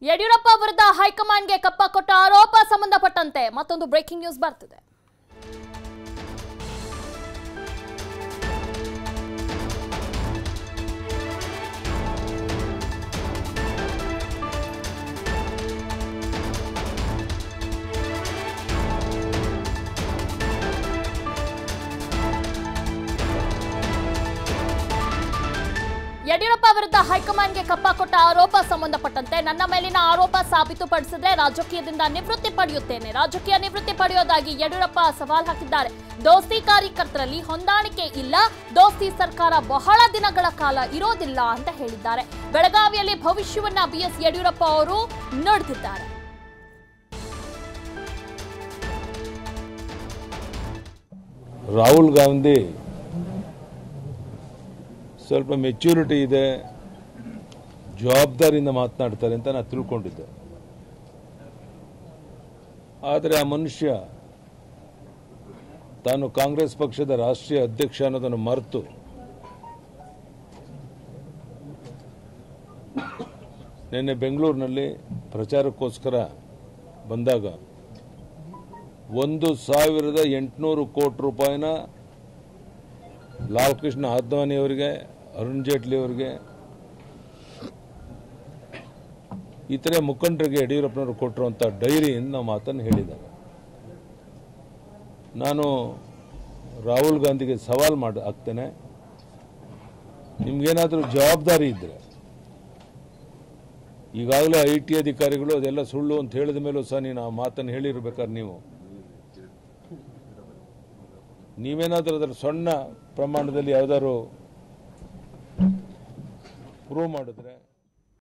ಯಡಿಯೂರಪ್ಪ ವಿರುದ್ಧ ಹೈಕಮಾಂಡ್ಗೆ ಕಪ್ಪ ಕೊಟ್ಟ ಆರೋಪ ಸಂಬಂಧಪಟ್ಟಂತೆ ಮತ್ತೊಂದು ಬ್ರೇಕಿಂಗ್ ನ್ಯೂಸ್ ಬರ್ತಿದೆ. ಯಡಿಯೂರಪ್ಪ ವಿರುದ್ಧ ಹೈಕಮಾಂಡ್ಗೆ ಕಪ್ಪ ಕೊಟ್ಟ ಆರೋಪ ಸಂಬಂಧಪಟ್ಟಂತೆ ನನ್ನ ಮೇಲಿನ ಆರೋಪ ಸಾಬೀತುಪಡಿಸಿದ್ರೆ ರಾಜಕೀಯದಿಂದ ನಿವೃತ್ತಿ ಪಡೆಯುತ್ತೇನೆ, ರಾಜಕೀಯ ನಿವೃತ್ತಿ ಪಡೆಯೋದಾಗಿ ಯಡಿಯೂರಪ್ಪ ಸವಾಲ್ ಹಾಕಿದ್ದಾರೆ. ದೋಸ್ತಿ ಕಾರ್ಯಕರ್ತರಲ್ಲಿ ಹೊಂದಾಣಿಕೆ ಇಲ್ಲ, ದೋಸ್ತಿ ಸರ್ಕಾರ ಬಹಳ ದಿನಗಳ ಕಾಲ ಇರೋದಿಲ್ಲ ಅಂತ ಹೇಳಿದ್ದಾರೆ. ಬೆಳಗಾವಿಯಲ್ಲಿ ಭವಿಷ್ಯವನ್ನ ಬಿಎಸ್ ಯಡಿಯೂರಪ್ಪ ಅವರು ನುಡಿದಿದ್ದಾರೆ. ರಾಹುಲ್ ಗಾಂಧಿ ಸ್ವಲ್ಪ ಮೆಚ್ಯೂರಿಟಿ ಇದೆ, ಜವಾಬ್ದಾರಿಯಿಂದ ಮಾತನಾಡ್ತಾರೆ ಅಂತ ನಾನು ತಿಳ್ಕೊಂಡಿದ್ದೆ. ಆದರೆ ಆ ಮನುಷ್ಯ ತಾನು ಕಾಂಗ್ರೆಸ್ ಪಕ್ಷದ ರಾಷ್ಟ್ರೀಯ ಅಧ್ಯಕ್ಷ ಅನ್ನೋದನ್ನು ಮರೆತು ನಿನ್ನೆ ಬೆಂಗಳೂರಿನಲ್ಲಿ ಪ್ರಚಾರಕ್ಕೋಸ್ಕರ ಬಂದಾಗ 1,800 ಕೋಟಿ ರೂಪಾಯಿನ ಲಾಲ್ ಕೃಷ್ಣ ಅದ್ವಾನಿ ಅವರಿಗೆ, ಅರುಣ್ ಜೇಟ್ಲಿ ಅವರಿಗೆ, ಇತರೆ ಮುಖಂಡರಿಗೆ ಯಡಿಯೂರಪ್ಪನವರು ಕೊಟ್ಟಿರುವಂಥ ಡೈರಿಯಿಂದ ಮಾತನ್ನು ಹೇಳಿದ್ದಾರೆ. ನಾನು ರಾಹುಲ್ ಗಾಂಧಿಗೆ ಸವಾಲ್ ಆಗ್ತೇನೆ, ನಿಮ್ಗೇನಾದರೂ ಜವಾಬ್ದಾರಿ ಇದ್ದರೆ, ಈಗಾಗಲೇ IT ಅಧಿಕಾರಿಗಳು ಅದೆಲ್ಲ ಸುಳ್ಳು ಅಂತ ಹೇಳಿದ ಮೇಲೂ ಸಹ ನೀನು ಆ ಮಾತನ್ನು ಹೇಳಿರ್ಬೇಕಾದ್ರೆ ನೀವೇನಾದರೂ ಅದರ ಸಣ್ಣ ಪ್ರಮಾಣದಲ್ಲಿ ಯಾವ್ದಾದ್ರು ಪ್ರೂವ್ ಮಾಡಿದ್ರೆ